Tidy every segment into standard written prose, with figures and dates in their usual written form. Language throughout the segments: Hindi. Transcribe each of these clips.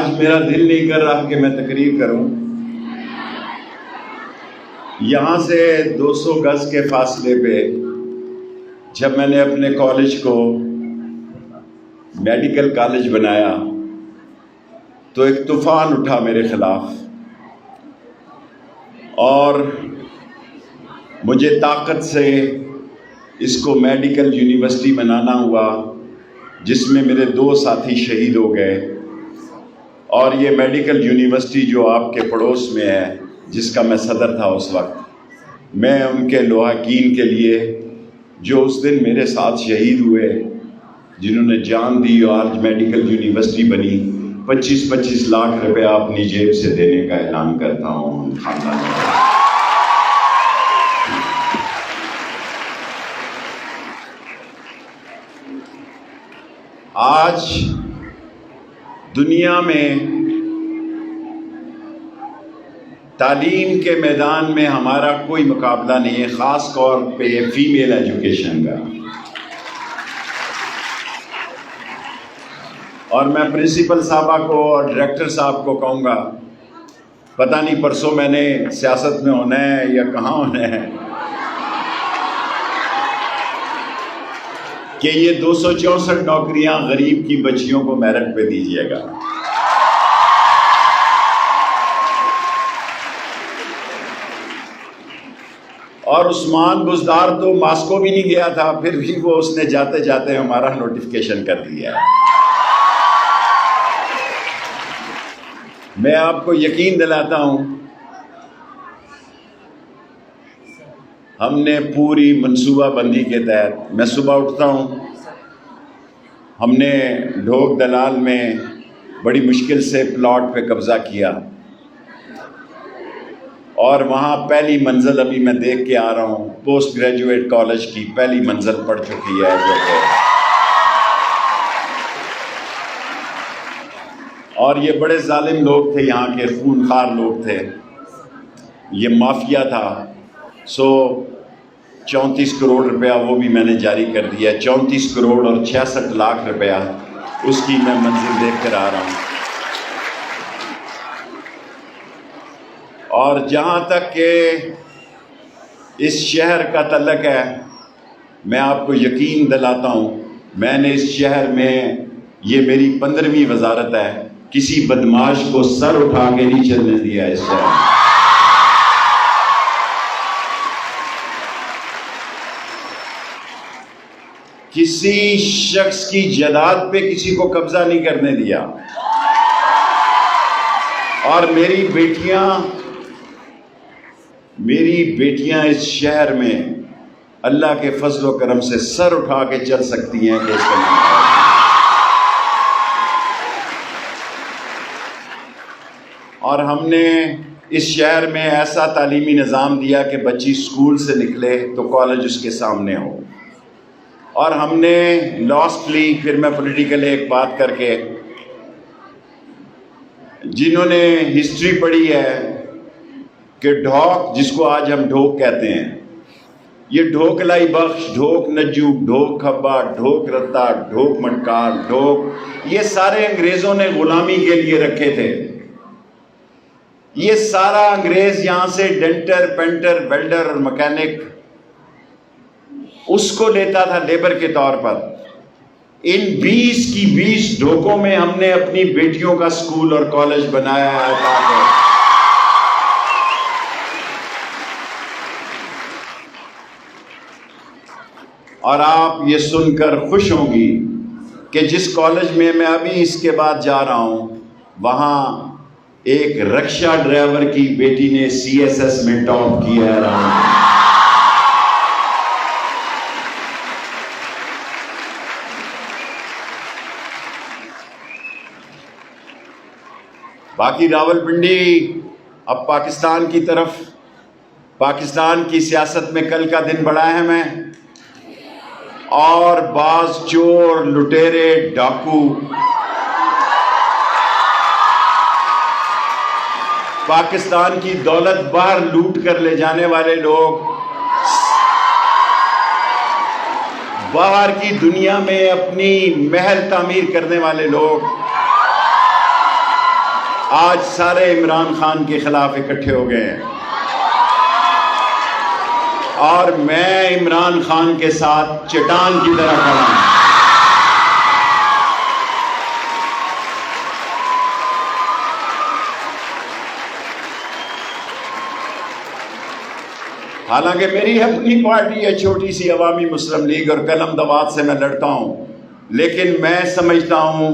आज मेरा दिल नहीं कर रहा कि मैं तकरीर करूं। यहाँ से 200 गज के फासले पे जब मैंने अपने कॉलेज को मेडिकल कॉलेज बनाया तो एक तूफान उठा मेरे खिलाफ और मुझे ताकत से इसको मेडिकल यूनिवर्सिटी बनाना हुआ, जिसमें मेरे 2 साथी शहीद हो गए। और ये मेडिकल यूनिवर्सिटी जो आपके पड़ोस में है, जिसका मैं सदर था उस वक्त, मैं उनके लोहाकीन के लिए जो उस दिन मेरे साथ शहीद हुए, जिन्होंने जान दी और आज मेडिकल यूनिवर्सिटी बनी, 25-25 लाख रुपया अपनी जेब से देने का ऐलान करता हूँ खानदान में। आज दुनिया में तालीम के मैदान में हमारा कोई मुकाबला नहीं है, ख़ास तौर पे फीमेल एजुकेशन का। और मैं प्रिंसिपल साहबा को और डायरेक्टर साहब को कहूँगा, पता नहीं परसों मैंने सियासत में होना है या कहाँ होना है, कि ये 264 नौकरियां गरीब की बच्चियों को मेरिट पे दीजिएगा। और उस्मान बुज़दार तो मास्को भी नहीं गया था, फिर भी वो उसने जाते जाते हमारा नोटिफिकेशन कर दिया। मैं आपको यकीन दिलाता हूं, हमने पूरी मनसूबाबंदी के तहत, मैं सुबह उठता हूँ, हमने ढोक दलाल में बड़ी मुश्किल से प्लॉट पे कब्ज़ा किया और वहाँ पहली मंजिल अभी मैं देख के आ रहा हूँ, पोस्ट ग्रेजुएट कॉलेज की पहली मंजिल पड़ चुकी है जो है। और ये बड़े जालिम लोग थे, यहाँ के खूनखार लोग थे, ये माफिया था। 34 करोड़ रुपया वो भी मैंने जारी कर दिया। 34 करोड़ और 66 लाख रुपया उसकी मैं मंजिल देख कर आ रहा हूँ। और जहाँ तक के इस शहर का तल्लक है, मैं आपको यकीन दिलाता हूँ, मैंने इस शहर में, ये मेरी 15वीं वजारत है, किसी बदमाश को सर उठा के नहीं चलने दिया इस शहर में। किसी शख्स की जायदाद पे किसी को कब्जा नहीं करने दिया। और मेरी बेटियां इस शहर में अल्लाह के फजल व करम से सर उठा के चल सकती हैं कि इसका नाम। और हमने इस शहर में ऐसा तालीमी निज़ाम दिया कि बच्ची स्कूल से निकले तो कॉलेज उसके सामने हो। और हमने लॉस्टली, फिर मैं पॉलिटिकली एक बात करके, जिन्होंने हिस्ट्री पढ़ी है कि ढोक, जिसको आज हम ढोक कहते हैं, ये ढोक लाई बख्श, ढोक नजूब, ढोक खब्बा, ढोक रत्ता, ढोक मटकार, ढोक, ये सारे अंग्रेज़ों ने गुलामी के लिए रखे थे। ये सारा अंग्रेज़ यहाँ से डेंटर, पेंटर, वेल्डर और मैकेनिक उसको लेता था लेबर के तौर पर। इन 20 की 20 ढोकों में हमने अपनी बेटियों का स्कूल और कॉलेज बनाया है। और आप ये सुनकर खुश होंगी कि जिस कॉलेज में मैं अभी इसके बाद जा रहा हूं, वहां एक रिक्शा ड्राइवर की बेटी ने CSS में टॉप किया है। बाकी रावलपिंडी अब पाकिस्तान की तरफ, पाकिस्तान की सियासत में कल का दिन बड़ा अहम है। और बाज चोर, लुटेरे, डाकू पाकिस्तान की दौलत बाहर लूट कर ले जाने वाले लोग, बाहर की दुनिया में अपनी महल तामीर करने वाले लोग, आज सारे इमरान खान के खिलाफ इकट्ठे हो गए हैं और मैं इमरान खान के साथ चट्टान की तरह खड़ा हूं। हालांकि मेरी अपनी पार्टी है, छोटी सी अवामी मुस्लिम लीग, और कलम दवात से मैं लड़ता हूं, लेकिन मैं समझता हूं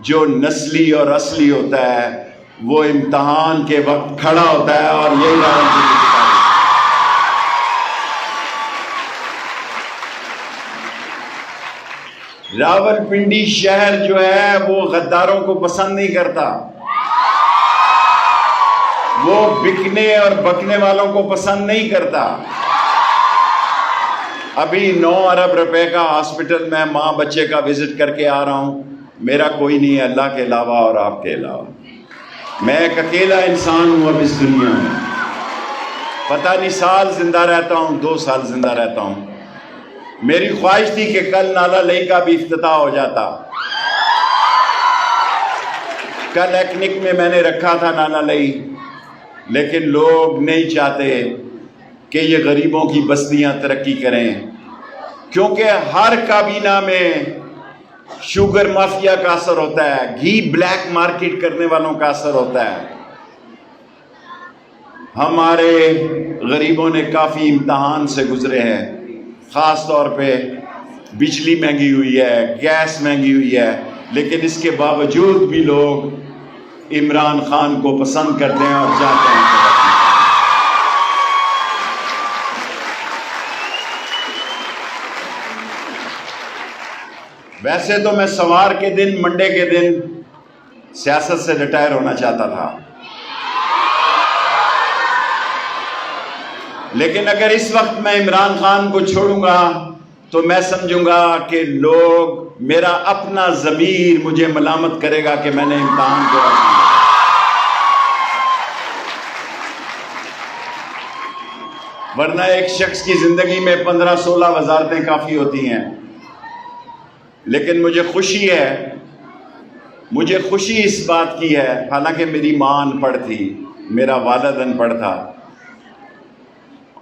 जो नस्ली और असली होता है वो इम्तिहान के वक्त खड़ा होता है, और यही रावलपिंडी शहर जो है वो गद्दारों को पसंद नहीं करता, वो बिकने और बकने वालों को पसंद नहीं करता। अभी 9 अरब रुपए का हॉस्पिटल में माँ बच्चे का विजिट करके आ रहा हूं। मेरा कोई नहीं है अल्लाह के अलावा और आपके अलावा। मैं एक अकेला इंसान हूं अब इस दुनिया में। पता नहीं साल जिंदा रहता हूं, 2 साल जिंदा रहता हूं। मेरी ख्वाहिश थी कि कल नाला लई का भी इफ्तिताह हो जाता। कल एक्निक में मैंने रखा था नाला लई, लेकिन लोग नहीं चाहते कि ये गरीबों की बस्तियां तरक्की करें, क्योंकि हर काबीना में शुगर माफिया का असर होता है, घी ब्लैक मार्केट करने वालों का असर होता है। हमारे गरीबों ने काफ़ी इम्तहान से गुजरे हैं, ख़ास तौर पे बिजली महंगी हुई है, गैस महंगी हुई है, लेकिन इसके बावजूद भी लोग इमरान खान को पसंद करते हैं और चाहते हैं। वैसे तो मैं सवार के दिन, मंडे के दिन सियासत से रिटायर होना चाहता था, लेकिन अगर इस वक्त मैं इमरान खान को छोड़ूंगा तो मैं समझूंगा कि लोग, मेरा अपना ज़मीर मुझे मलामत करेगा कि मैंने इम्तिहान को रख दिया। वरना एक शख्स की जिंदगी में 15-16 वजारतें काफ़ी होती हैं, लेकिन मुझे खुशी इस बात की है, हालांकि मेरी माँ अनपढ़ थी, मेरा वालिद अनपढ़ था,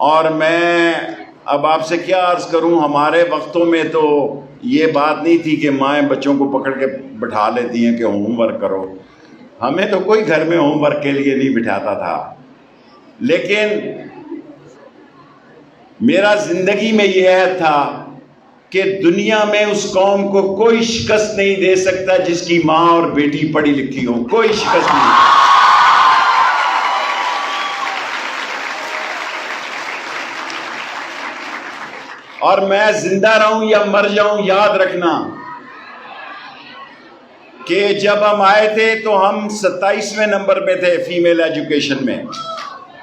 और मैं अब आपसे क्या अर्ज़ करूं, हमारे वक्तों में तो ये बात नहीं थी कि माएँ बच्चों को पकड़ के बैठा लेती हैं कि होमवर्क करो। हमें तो कोई घर में होमवर्क के लिए नहीं बिठाता था, लेकिन मेरा ज़िंदगी में यह था कि दुनिया में उस कौम को कोई शिकस्त नहीं दे सकता जिसकी माँ और बेटी पढ़ी लिखी हो, कोई शिकस्त नहीं। और मैं जिंदा रहूं या मर जाऊं, याद रखना कि जब हम आए थे तो हम 27वें नंबर पे थे फीमेल एजुकेशन में।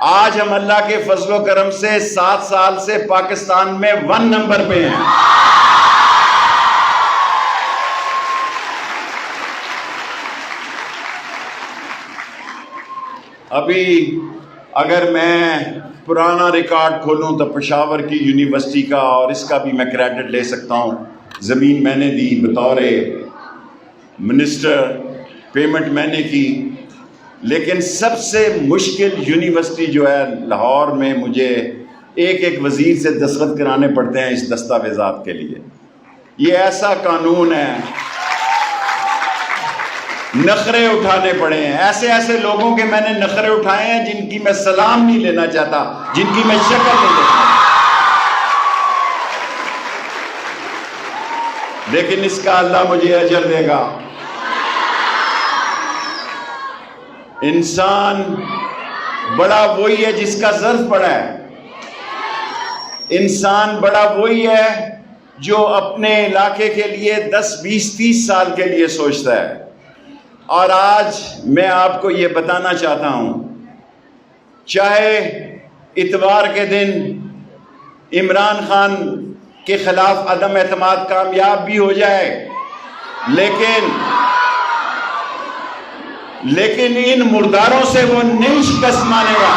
आज हम अल्लाह के फजलो करम से 7 साल से पाकिस्तान में 1 नंबर पे हैं। अभी अगर मैं पुराना रिकॉर्ड खोलूं तो पेशावर की यूनिवर्सिटी का, और इसका भी मैं क्रेडिट ले सकता हूं, ज़मीन मैंने दी बतौर मिनिस्टर, पेमेंट मैंने की, लेकिन सबसे मुश्किल यूनिवर्सिटी जो है लाहौर में, मुझे एक वज़ीर से दस्तखत कराने पड़ते हैं इस दस्तावेज़ात के लिए। ये ऐसा कानून है, नखरे उठाने पड़े हैं, ऐसे ऐसे लोगों के मैंने नखरे उठाए हैं जिनकी मैं सलाम नहीं लेना चाहता, जिनकी मैं शक्ल नहीं देखता, लेकिन इसका अल्लाह मुझे अजर देगा। इंसान बड़ा वही है जिसका ज़र्फ बड़ा है। इंसान बड़ा वही है जो अपने इलाके के लिए 10, 20, 30 साल के लिए सोचता है। और आज मैं आपको ये बताना चाहता हूं, चाहे इतवार के दिन इमरान खान के खिलाफ अदम एतमाद कामयाब भी हो जाए, लेकिन इन मुर्दारों से वो नहीं शिकस्त मानेगा।